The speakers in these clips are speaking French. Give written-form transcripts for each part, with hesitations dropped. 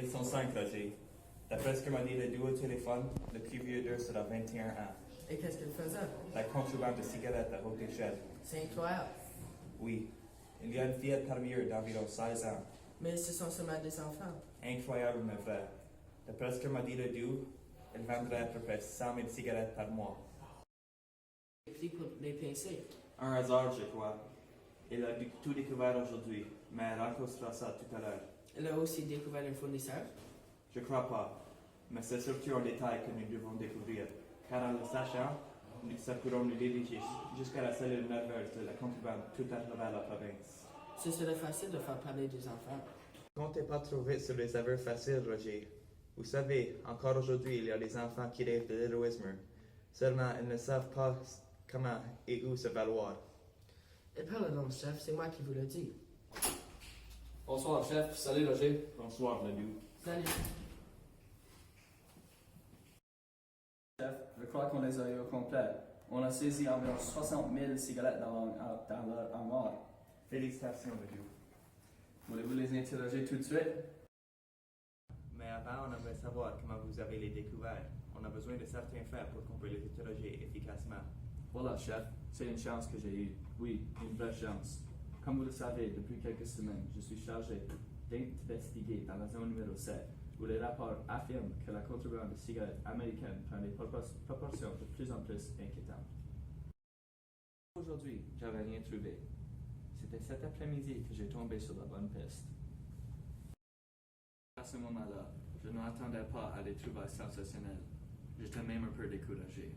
Ils sont 5, Roger. D'après ce que m'a dit le duo au téléphone, le plus vieux d'eux sera 21 ans. Et qu'est-ce qu'il faisait? La contrebande de cigarettes à haute échelle. C'est incroyable. Oui. Il y a une fillette parmi eux d'environ 16 ans. Mais ce sont seulement des enfants. Incroyable, mais vrai. D'après ce que m'a dit le duo, il vendrait à peu près 100 000 cigarettes par mois. Les prix pour les pincer. Un hasard, je crois. Il a tout découvert aujourd'hui, mais elle rencontrera ça tout à l'heure. Elle a aussi découvert un fournisseur. Je crois pas. Mais c'est surtout un détail que nous devons découvrir. Car en le sachant, nous pourrons nous diriger jusqu'à la cellule nerveuse de la contrebande tout à travers la province. Ce serait facile de faire parler des enfants. Comptez pas trop vite sur les aveux faciles, Roger. Vous savez, encore aujourd'hui, il y a des enfants qui rêvent de l'héroïsme. Seulement, ils ne savent pas comment et où se valoir. Et pardon, chef, c'est moi qui vous le dis. Bonsoir, chef. Salut, Roger. Bonsoir, Ledoux. Salut. Chef, je crois qu'on les a eu au complet. On a saisi environ 60 000 cigarettes dans leur armoire. Félicitations, Ledoux. Voulez-vous les interroger tout de suite? Mais avant, on aimerait savoir comment vous avez les découverts. On a besoin de certains faits pour qu'on puisse les interroger efficacement. Voilà, chef. C'est une chance que j'ai eue. Oui, une vraie chance. Comme vous le savez, depuis quelques semaines, je suis chargé d'investiguer dans la zone numéro 7, où les rapports affirment que la contrebande de cigarettes américaines prend des proportions de plus en plus inquiétantes. Aujourd'hui, j'avais rien trouvé. C'était cet après-midi que j'ai tombé sur la bonne piste. À ce moment-là, je ne m'attendais pas à des trouvailles sensationnelles. J'étais même un peu découragé.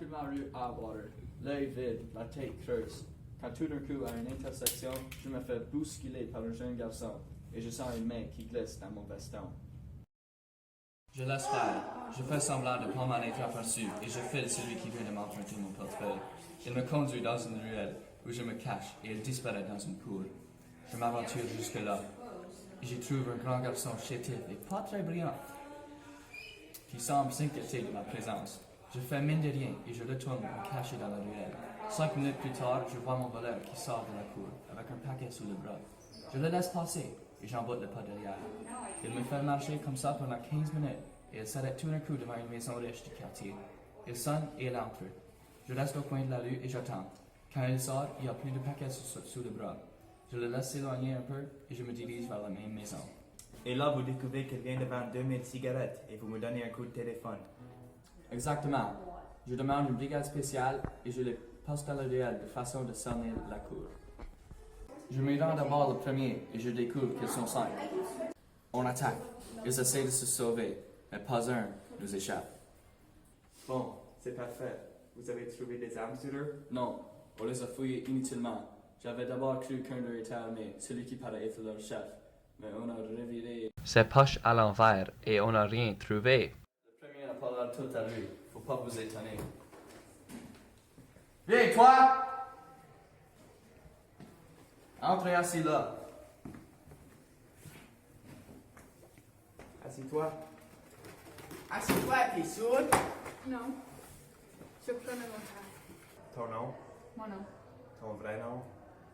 Sur ma rue Atwater, l'œil vide, la tête creuse. Quand tout d'un coup, à une intersection, je me fais bousculer par un jeune garçon et je sens une main qui glisse dans mon veston. Je laisse faire. Je fais semblant de ne pas m'en être aperçu et je file celui qui vient de m'emprunter mon portefeuille. Il me conduit dans une ruelle où je me cache et il disparaît dans une cour. Je m'aventure jusque-là. J'y trouve un grand garçon chétif et pas très brillant qui semble s'inquiéter de ma présence. Je fais mine de rien et je retourne me cacher dans la ruelle. 5 minutes plus tard, je vois mon voleur qui sort de la cour avec un paquet sous le bras. Je le laisse passer et j'emboîte le pas derrière. Il me fait marcher comme ça pendant 15 minutes et il s'arrête tout d'un coup devant une maison riche du quartier. Il sonne et il entre. Je reste au coin de la rue et j'attends. Quand il sort, il n'y a plus de paquet sous le bras. Je le laisse s'éloigner un peu et je me dirige vers la même maison. Et là, vous découvrez qu'il vient de vendre 2000 cigarettes et vous me donnez un coup de téléphone. Exactement. Je demande une brigade spéciale et je les poste à la ruelle de façon de cerner la cour. Je me rends d'abord le premier et je découvre qu'ils sont 5. On attaque. Ils essaient de se sauver, mais pas un nous échappe. Bon, c'est parfait. Vous avez trouvé des armes sur eux? Non, on les a fouillés inutilement. J'avais d'abord cru qu'un d'eux était armé, celui qui paraît être leur chef, mais on a reviré ses poches à l'envers et on n'a rien trouvé. Le premier n'a pas l'air tout à lui. Faut pas vous étonner. Viens, toi! Entrez assis là. Assis-toi. Assieds-toi, t'es sourde? Non. Je prenais mon temps. Ton nom? Moi non. Ton vrai nom?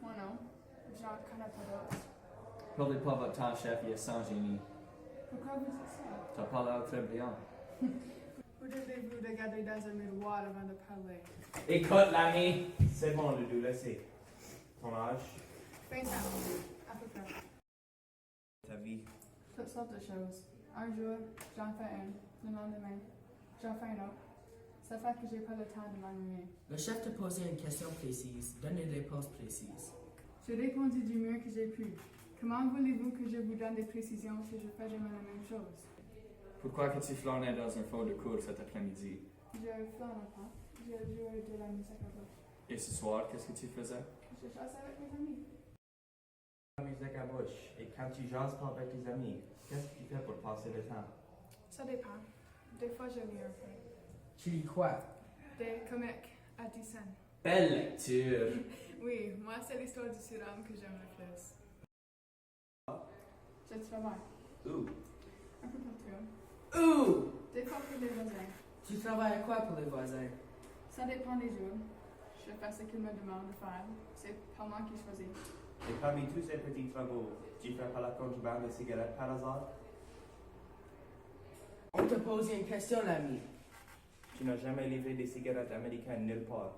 Moi non. J'en connais pas d'autres. Perdez pas votre temps, chef, il est sans génie. Pourquoi vous dites ça? T'as pas l'air très brillant. Vous devez-vous regarder dans un miroir avant de parler. Écoute, l'ami! C'est bon, Ledoux, laissez. Ton âge? 20 ans, à peu près. Ta vie? Toutes sortes de choses. Un jour, j'en fais un. Le lendemain, j'en fais un autre. Ça fait que j'ai pas le temps de m'ennuyer. Le chef te posait une question précise. Donne une réponse précise. J'ai répondu du mieux que j'ai pu. Comment voulez-vous que je vous donne des précisions si je fais jamais la même chose? Pourquoi que tu flânais dans un fond de cours cet après-midi? Je flâne pas. Je jouais de la musique à bouche. Et ce soir, qu'est-ce que tu faisais? Je chasse avec mes amis. La musique à bouche. Et quand tu jases pas avec tes amis, qu'est-ce que tu fais pour passer le temps? Ça dépend. Des fois, je lis un peu. Tu lis quoi? Des comiques à 10 cents. Belle lecture! Oui, moi, c'est l'histoire du sérum que j'aime le plus. Je travaille. Où? Un peu partout. Ouh! Des fois pour les voisins. Tu travailles à quoi pour les voisins? Ça dépend des jours. Je fais ce qu'ils me demandent de faire. C'est pas moi qui choisis. Et parmi tous ces petits travaux, tu fais pas la contrebande de cigarettes par hasard? On te pose une question, l'ami. Tu n'as jamais livré des cigarettes américaines nulle part.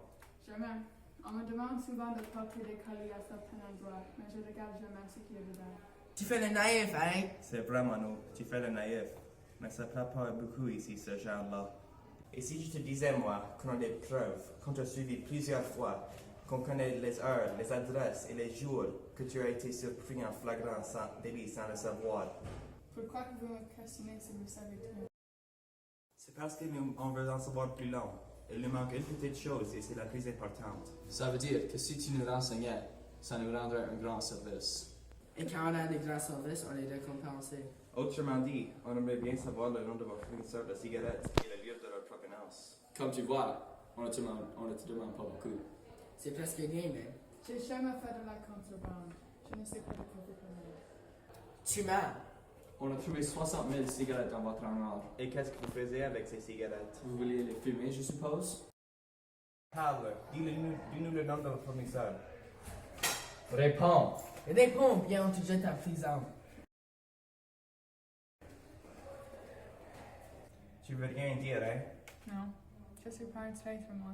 Jamais. On me demande souvent de porter des colis à certains endroits, mais je regarde jamais ce qu'il y a dedans. Tu fais le naïf, hein? C'est vrai, Mano, tu fais le naïf. Mais ça prend pas beaucoup ici, ce genre-là. Et si je te disais, moi, qu'on a des preuves, qu'on t'a suivi plusieurs fois, qu'on connaît les heures, les adresses et les jours que tu as été surpris en flagrant délit sans le savoir? Pourquoi que vous me questionnez si vous savez tout? C'est parce que nous, on veut en savoir plus long. Il nous manque une petite chose et c'est la plus importante. Ça veut dire que si tu nous renseignais, ça nous rendrait un grand service. Et quand on a des grands services, on est récompensé. Autrement dit, on aimerait bien savoir le nom de vos fournisseurs de cigarettes et le lieu de leur provenance. Comme tu vois, on ne te demande pas beaucoup. C'est presque rien, mais. J'ai jamais fait de la contrebande. Je ne sais pas de quoi vous parlez. Tu mens. On a trouvé 60 000 cigarettes dans votre hangar. Et qu'est-ce que vous faisiez avec ces cigarettes? Vous vouliez les fumer, je suppose? Parle, dis-nous le nom de votre fournisseur. Réponds! Réponds bien, on te jette en prison. Tu veux rien dire, hein? Non, je suis pas un traître, moi.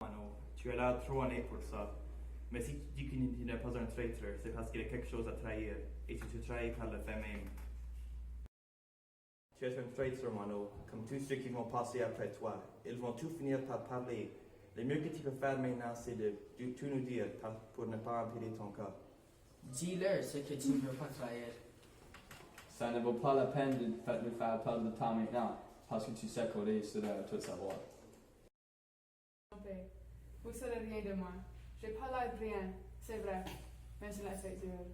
Mano, tu as l'air trop honnête pour ça. Mais si tu dis que tu n'es pas un traître, c'est parce qu'il y a quelque chose à trahir, et tu te trahis par le fait même. Tu es un traître, Mano, comme tous ceux qui vont passer après toi. Ils vont tout finir par parler. Le mieux que tu peux faire maintenant, c'est de tout nous dire pour ne pas empirer ton cas. Dis-leur ce que tu ne veux pas trahir. Ça ne vaut pas la peine de nous faire perdre le temps maintenant, parce que tu sais qu'on réussira à tout savoir. Trompez. Vous savez rien de moi. J'ai pas l'air de rien, c'est vrai, mais je l'ai fait dire.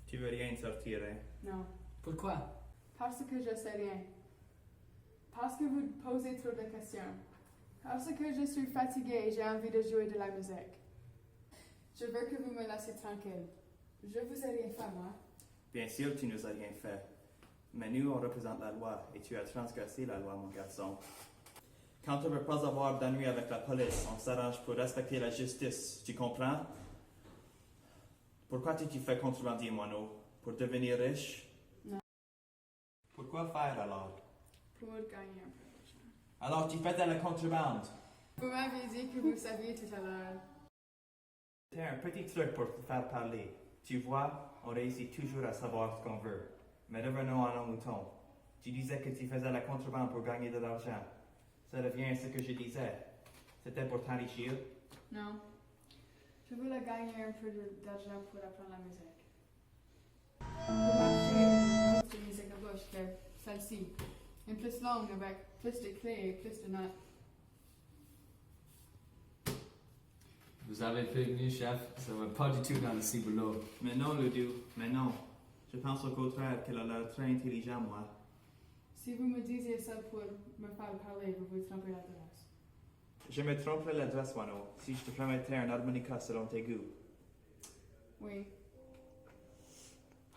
Tu veux rien sortir, hein? Non, Pourquoi? parce que je sais rien. Parce que vous posez trop de questions. Parce que je suis fatiguée et j'ai envie de jouer de la musique. Je veux que vous me laissiez tranquille. Je vous ai rien fait, moi. Bien sûr, tu nous as rien fait. Mais nous, on représente la loi, et tu as transgressé la loi, mon garçon. Quand on ne veut pas avoir d'ennui avec la police, on s'arrange pour respecter la justice. Tu comprends? Pourquoi t'es-tu fait contrebandier, Mono? Pour devenir riche? Non. Pourquoi faire alors? Pour gagner un peu d'argent. Alors tu fais de la contrebande. Vous m'avez dit que vous saviez tout à l'heure. C'est un petit truc pour te faire parler. Tu vois, on réussit toujours à savoir ce qu'on veut. Mais revenons à nos moutons. Tu disais que tu faisais la contrebande pour gagner de l'argent. Ça revient à ce que je disais. C'était pour t'enrichir. Non. Je voulais gagner un peu d'argent pour apprendre la musique. Pour m'acheter une autre musique à gauche que celle-ci. Une plus longue avec plus de clés et plus de notes. Vous avez prévenu, chef, ça va pas du tout dans le ciboulot. Mais non, Ludo, mais non. Je pense au contraire qu'elle a l'air très intelligent, moi. Si vous me disiez ça pour me faire parler, vous vous trompez l'adresse. Je me tromperais l'adresse, Wano, si je te promettais un harmonica selon tes goûts. Oui.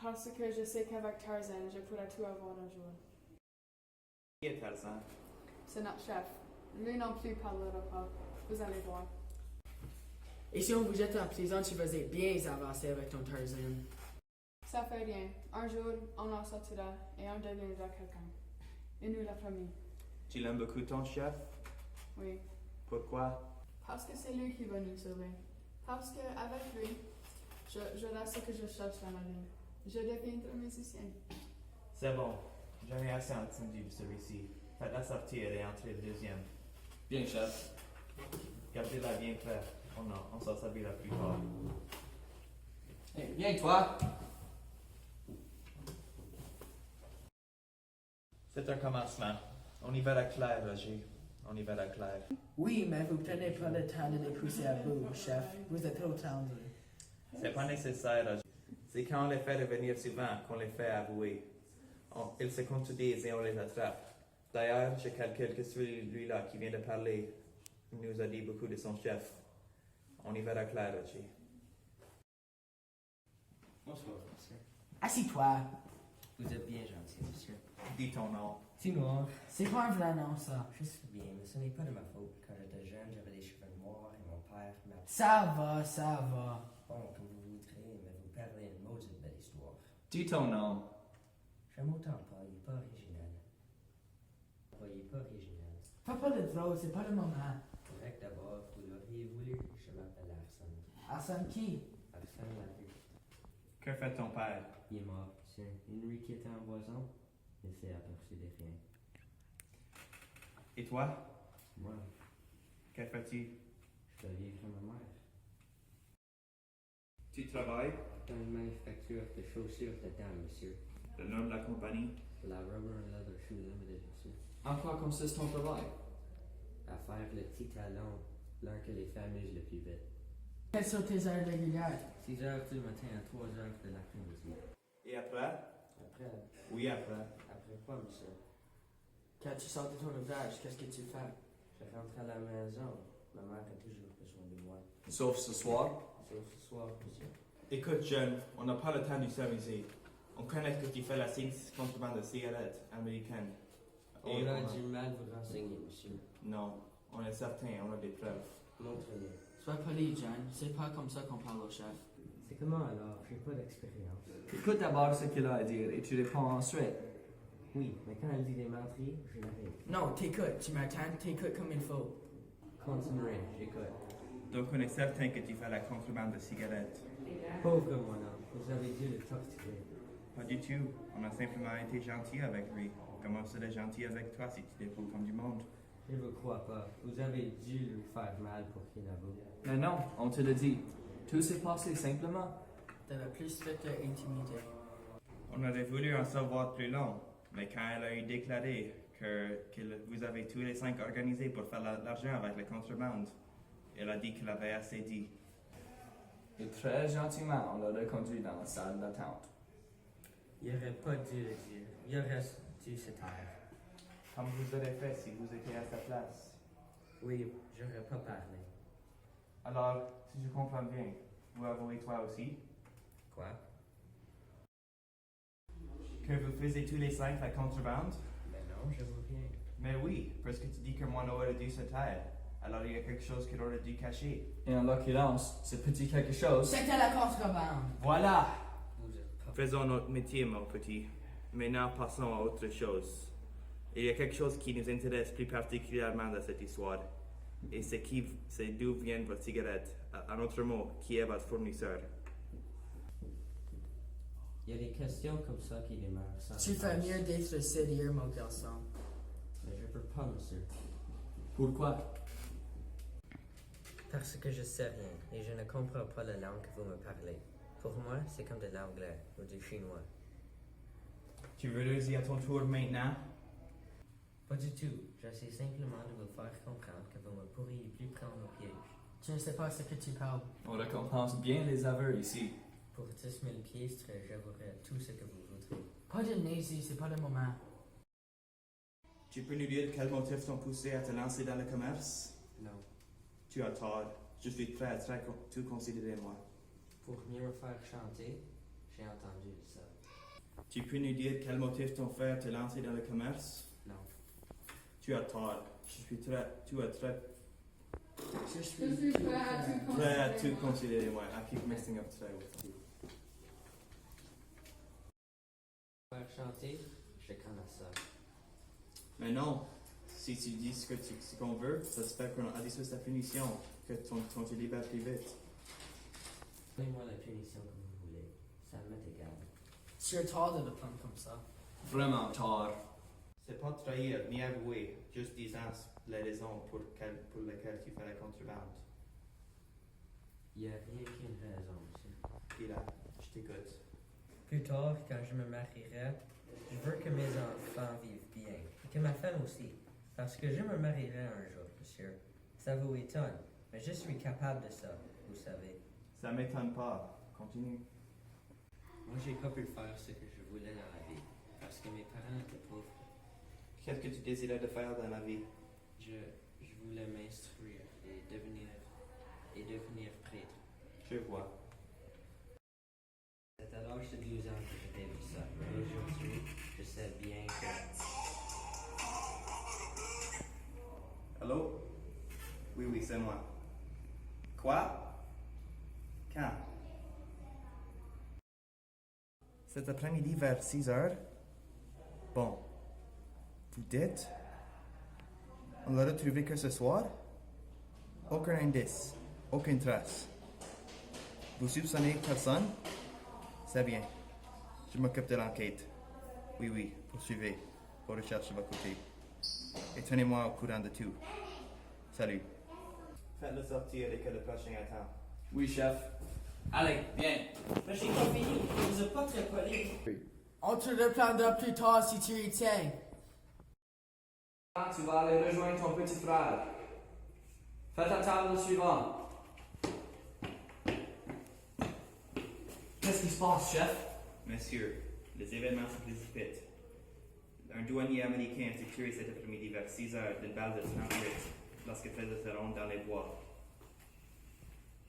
Parce que je sais qu'avec Tarzan, je pourrais tout avoir un jour. Qui est Tarzan? C'est notre chef. Lui non plus parlera pas. Vous allez voir. Et si on vous jette en prison, tu faisais bien avancer avec ton Tarzan. Ça fait rien. Un jour, on en sortira et on deviendra quelqu'un. Et nous l'a promis. Tu l'aimes beaucoup, ton chef? Oui. Pourquoi? Parce que c'est lui qui va nous sauver. Parce qu'avec lui, j'aurai ce que je cherche dans la vie. Je deviendrai musicien. C'est bon. J'en ai assez entendu de celui-ci. Faites-la sortir et entrer le deuxième. Bien, chef. Gardez-la bien près. On s'en servira plus tard. Hey, viens, toi! C'est un commencement. On y verra clair, Roger. On y verra clair. Oui, mais vous prenez pas le temps de les pousser à bout, chef. Vous êtes trop tendre. C'est pas nécessaire, Roger. C'est quand on les fait revenir souvent qu'on les fait avouer. Ils se contredisent et on les attrape. D'ailleurs, je calcule que celui-là qui vient de parler nous a dit beaucoup de son chef. On y verra clair, Roger. Bonsoir, monsieur. Assis-toi. Vous êtes bien gentil, monsieur. Dis ton nom. Sinon, C'est pas un vrai nom, ça. je suis bien, mais ce n'est pas de ma faute. Quand j'étais jeune, j'avais des cheveux noirs et mon père m'a... Ça va, ça va. Bon, comme vous voudrez, mais vous parlez une maudite belle histoire. Dis ton nom. J'aime autant pas, il est pas original. Il est pas original. Fais pas de drôle, c'est pas le moment. Correct d'abord, vous l'auriez voulu. Je m'appelle Arsène. Arsène qui? Arsène Ladu. Que fait ton père? Il est mort, monsieur. Une rue qui était en boisson, il s'est aperçu de rien. Et toi? Moi, Que fais-tu? je dois vivre ma mère. Tu travailles? Dans une manufacture de chaussures de dames, monsieur. Le nom de la compagnie? La Rubber and Leather Shoe Limited, monsieur. En quoi consiste ton travail? À faire le petit talon, l'un que les femmes usent le plus vite. Quelles sont tes heures régulières? 6 heures du matin à 3 heures de l'après-midi. Et après? Après, Oui, après. après quoi, monsieur? Quand tu sors de ton ouvrage, qu'est-ce que tu fais? Je rentre à la maison. Ma mère a toujours besoin de moi. Sauf ce soir. Sauf ce soir, monsieur. Écoute, jeune, on n'a pas le temps de s'amuser. On connaît que tu fais la contrebande de cigarettes américaines. Et On a du mal vous renseigner, monsieur. Non, on est certain, on a des preuves. Montrez-les. Sois poli, John. C'est pas comme ça qu'on parle au chef. C'est comment alors? J'ai pas d'expérience. Écoute d'abord ce qu'il a à dire et tu réponds ensuite. Oui, mais quand elle dit des menteries, je l'arrête. Non, t'écoutes. Tu m'attends, t'écoutes comme il faut. Continuez, j'écoute. Donc on est certain que tu fais la contrebande de cigarettes. Pauvre mon homme, vous avez dû le torturer. Pas du tout, on a simplement été gentil avec lui. Comment serait gentil avec toi si tu déposes comme du monde? Je vous crois pas. Vous avez dû lui faire mal pour qu'il avoue. Mais non, on te le dit. Tout s'est passé simplement. T'avais plus fait que intimidé. On aurait voulu en savoir plus long, mais quand elle a eu déclaré que vous avez tous les 5 organisé pour faire l'argent avec la contrebande, elle a dit qu'elle avait assez dit. Et très gentiment, on l'a reconduit dans la salle d'attente. Il aurait pas dû le dire. Il aurait dû se taire. Comme vous auriez fait si vous étiez à sa place. Oui, j'aurais pas parlé. Alors, si je comprends bien, vous avouez toi aussi Quoi? que vous faisiez tous les 5 la contrebande? Ben non, je vous rien. Mais oui, parce que tu dis que moi aurait dû se taire. Alors il y a quelque chose qu'il aurait dû cacher. Et en l'occurrence, ce petit quelque chose. C'était la contrebande. Voilà! Vous êtes pas... Faisons notre métier, mon petit. Maintenant, passons à autre chose. Il y a quelque chose qui nous intéresse plus particulièrement dans cette histoire. Et c'est d'où viennent vos cigarettes. En autre mot, qui est votre fournisseur? Il y a des questions comme ça qui démarrent sans Tu fais réponse. mieux d'être sérieux, mon garçon. Mais je peux pas, monsieur. Pourquoi? Parce que je sais rien et je ne comprends pas la langue que vous me parlez. Pour moi, c'est comme de l'anglais ou du chinois. Tu veux le dire à ton tour maintenant? Pas du tout. J'essaie simplement de vous faire comprendre que vous ne pourriez plus prendre au piège. Tu ne sais pas ce que tu parles. On récompense bien les aveux ici. Pour 10 000 piastres, j'avouerai tout ce que vous voudrez. Pas de niaiserie, c'est pas le moment. Tu peux nous dire quels motifs t'ont poussé à te lancer dans le commerce? Non. Tu as tort. Je suis prêt à tout considérer, moi. Pour mieux me faire chanter, j'ai entendu ça. Tu peux nous dire quels motifs t'ont fait te lancer dans le commerce? Non. Tu as tort. Tu as très Je Je suis prêt à tout prêt à tout considérer. considérer, moi. I keep mixing up today with you. Faire chanter, je connais ça. Mais non, si tu dis ce qu'on veut, ça se fait qu'on a dit sa punition, que ton te libère plus vite. Donnez-moi la punition que vous voulez. Ça m'est égal. Tu as tort de le prendre comme ça. Vraiment tard. C'est pas trahir ni avouer, juste disant les raisons pour lesquelles tu fais la contrebande. Il n'y a rien qu'une raison, monsieur. Et là, je t'écoute. Plus tard, quand je me marierai, je veux que mes enfants vivent bien. Et que ma femme aussi. Parce que je me marierai un jour, monsieur. Ça vous étonne, mais je suis capable de ça, vous savez. Ça m'étonne pas. Continue. Moi, j'ai pas pu faire ce que je voulais dans la vie. Parce que mes parents étaient pauvres. Qu'est-ce que tu désirais de faire dans la vie? Je voulais m'instruire et devenir prêtre. Je vois. C'est à l'âge de 12 ans que j'ai vu ça. Mais aujourd'hui, je sais bien que... Allô? Oui, c'est moi. Quoi? Quand? Cet après-midi vers 6 heures. Bon. Vous dites? On l'a retrouvé que ce soir? Aucun indice. Aucune trace. Vous soupçonnez personne? C'est bien. Je m'occupe de l'enquête. Oui, poursuivez vos recherches de votre côté. Et tenez-moi au courant de tout. Salut. Faites-le sortir et que le prochain attend. Oui, chef. Allez, viens. Mais j'ai pas fini, vous êtes pas très poli. On te reprendra plus tard si tu y tiens. Tu vas aller rejoindre ton petit frère. Fais ta table suivante. Qu'est-ce qui se passe, chef? Messieurs, les événements se précipitent. Un douanier américain a été tué cet après-midi vers 6 heures d'une balle de 38 lorsqu'il faisait sa ronde dans les bois.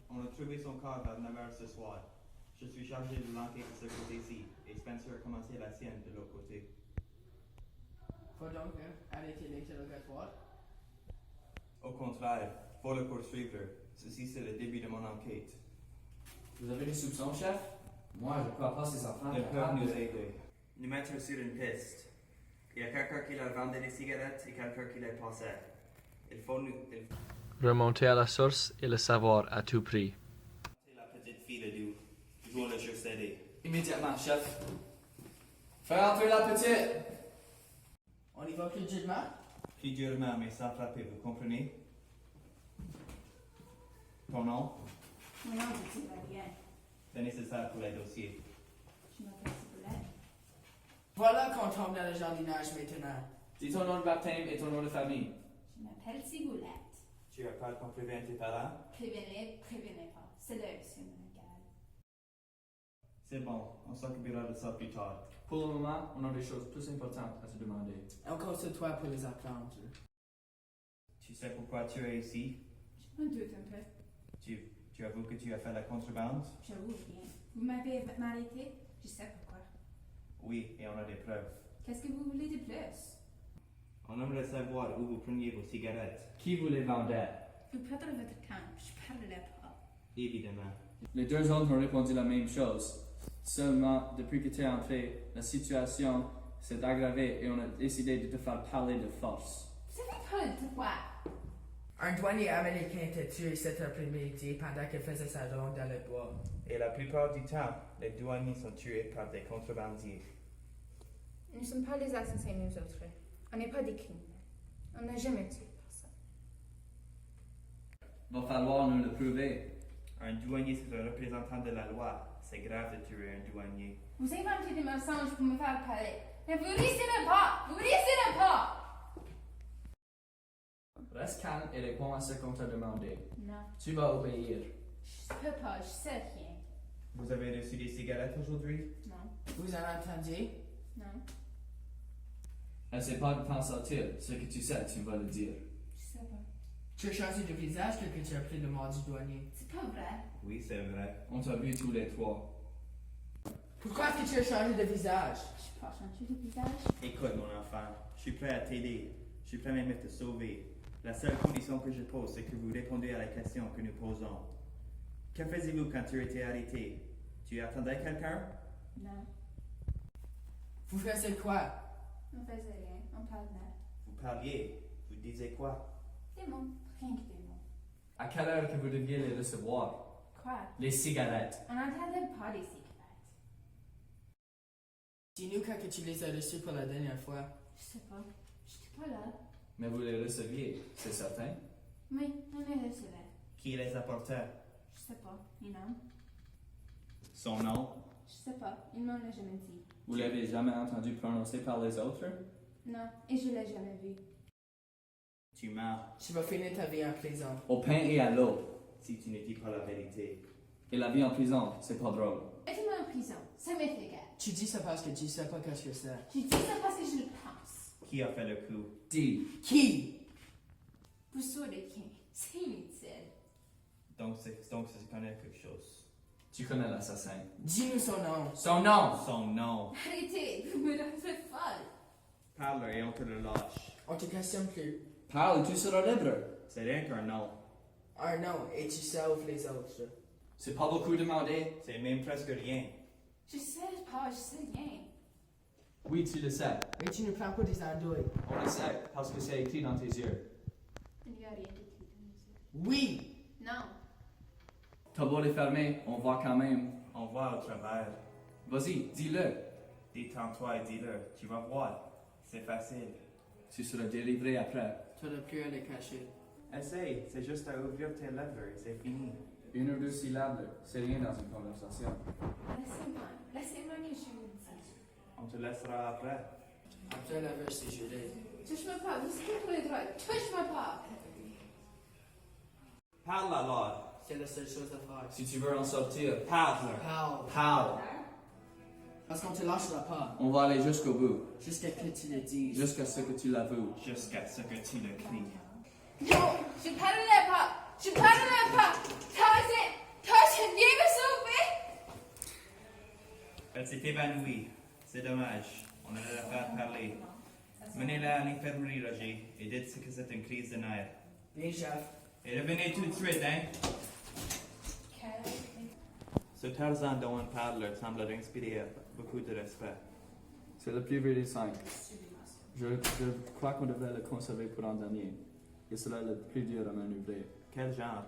On a trouvé son corps vers 9 heures ce soir. Je suis chargé de l'enquête de ce côté-ci et Spencer a commencé la sienne de l'autre côté. Faut donc arrêter l'interrogatoire. Au contraire, faut le poursuivre. Ceci c'est le début de mon enquête. Vous avez des soupçons, chef? Moi, je crois pas ces enfants. Ils peuvent nous aider. Nous mettre sur une piste. Il y a quelqu'un qui leur vendait des cigarettes et quelqu'un qui les passait. Il faut Remonter à la source et le savoir à tout prix. la petite fille de nous. Ils vont le juste aider. Immédiatement, chef. Fais entrer la petite! On y va plus durement? Plus durement, mais sans frapper, vous comprenez? Ton nom? Mon nom est Sébastien. C'est nécessaire pour les dossiers. Je m'appelle Ciboulette. Voilà qu'on tombe dans le jardinage maintenant. Dis ton nom de baptême et ton nom de famille. Je m'appelle Ciboulette. Tu as peur qu'on prévienne tes parents? Prévenez pas. C'est leur sur mon égal. C'est bon, on s'occupera de ça plus tard. Pour le moment, on a des choses plus importantes à te demander. On compte sur toi pour les apprendre. Tu sais pourquoi tu es ici? Je m'en doute un peu. Tu avoues que tu as fait la contrebande? J'avoue bien. Vous m'avez arrêté? Je sais pourquoi. Oui, et on a des preuves. Qu'est-ce que vous voulez de plus? On aimerait savoir où vous preniez vos cigarettes. Qui vous les vendait? Vous perdrez votre temps. Je parlerai pas. Évidemment. Les deux autres ont répondu la même chose. Seulement, depuis que tu es entré, la situation s'est aggravée et on a décidé de te faire parler de force. Vous savez pas de quoi? Un douanier américain était tué cet après-midi pendant qu'il faisait sa ronde dans le bois. Et la plupart du temps, les douaniers sont tués par des contrebandiers. Nous ne sommes pas les assassins, nous autres. On n'est pas des criminels. On n'a jamais tué personne. Va falloir nous le prouver. Un douanier, c'est un représentant de la loi. C'est grave de tuer un douanier. Vous inventez des mensonges pour me faire parler. Mais vous réussirez pas! Vous réussirez pas! Reste calme et réponds à ce qu'on t'a demandé. Non. Tu vas obéir. Je peux pas. Je sais rien. Vous avez reçu des cigarettes aujourd'hui? Non. Vous en entendez? Non. Essaie pas de t'en sortir. Ce que tu sais, tu vas le dire. Je sais pas. Tu as changé de visage que tu as pris le mort du douanier. C'est pas vrai. Oui, c'est vrai. On t'a vu tous les trois. Pourquoi est-ce que tu as changé de visage? Je suis pas changé de visage. Écoute, mon enfant, je suis prêt à t'aider. Je suis prêt même à te sauver. La seule condition que je pose, c'est que vous répondez à la question que nous posons. Que faisiez-vous quand tu étais arrêté? Tu attendais quelqu'un? Non. Vous faisiez quoi? On faisait rien. On parlait. Vous parliez. Vous disiez quoi? Des mots. Rien que des mots. À quelle heure que vous deviez les recevoir? Quoi? Les cigarettes. On n'entendait pas des cigarettes. Dis-nous quand que tu les as reçus pour la dernière fois. Je sais pas. J'étais pas là. Mais vous les receviez, c'est certain? Oui, on les recevait. Qui les apportait? Je sais pas. You know? Son nom? Je sais pas. Il m'en l'a jamais dit. Vous l'avez jamais entendu prononcer par les autres? Non. Et je l'ai jamais vu. Tu mens Tu vas finir ta vie en prison. Au pain et à l'eau. si tu ne dis pas la vérité. Et la vie en prison, c'est pas drôle. Mettez-moi en prison. Ça m'est égal. Tu dis ça parce que tu sais pas qu'est-ce que c'est. Je dis ça parce que je le pense. Qui a fait le coup? Dis. Qui? Vous saurez qui. C'est inutile. Donc, c'est connaît quelque chose. Tu connais l'assassin. Dis-nous son nom. Son nom! Son nom. Arrêtez. Vous me rendez folle. Parle et on te le lâche. On te questionne plus. Parle, tu seras libre. C'est rien qu'un nom. Un nom et tu sauves les autres. C'est pas beaucoup demandé. C'est même presque rien. Je sais pas, je sais rien. Oui, tu le sais. Mais tu ne prends pas des andouilles. On le sait parce que c'est écrit dans tes yeux. Il n'y a rien d'écrit dans mes yeux. Oui! Non. T'as beau les fermer, on voit quand même. On voit au travers. Vas-y, dis-le. Détends-toi et dis-le. Tu vas voir. C'est facile. Tu seras délivré après. Tu n'as plus à les cacher. Essaye. C'est juste à ouvrir tes lèvres et c'est fini. Une ou deux syllabes, c'est rien dans une conversation. Laissez-moi, je vous dis. On te laissera après. Après la verse, c'est gelé. Touche-moi pas, vous êtes pour les droits. Touche-moi pas. Parle alors. C'est la seule chose à faire. Si tu veux en sortir, Parle. Parle. parle. Parce qu'on te lâchera pas. On va aller jusqu'au bout. Jusqu'à que tu le dises. Jusqu'à ce que tu l'avoues. Jusqu'à ce que tu le cries. Non, je parlerai pas. Je parlerai pas. Tarzan, viens me sauver. Elle s'est évanouie. C'est dommage. On ne l'a pas parlé. Menez-la à l'infirmerie, Roger, et dites que c'est une crise de nerfs. Bien, chef. Et revenez tout de suite, hein? Ce Tarzan dont on parle semble inspirer beaucoup de respect. C'est le plus vieux des cinq. Je crois qu'on devrait le conserver pour un dernier. Et cela est le plus dur à manœuvrer. Quel genre?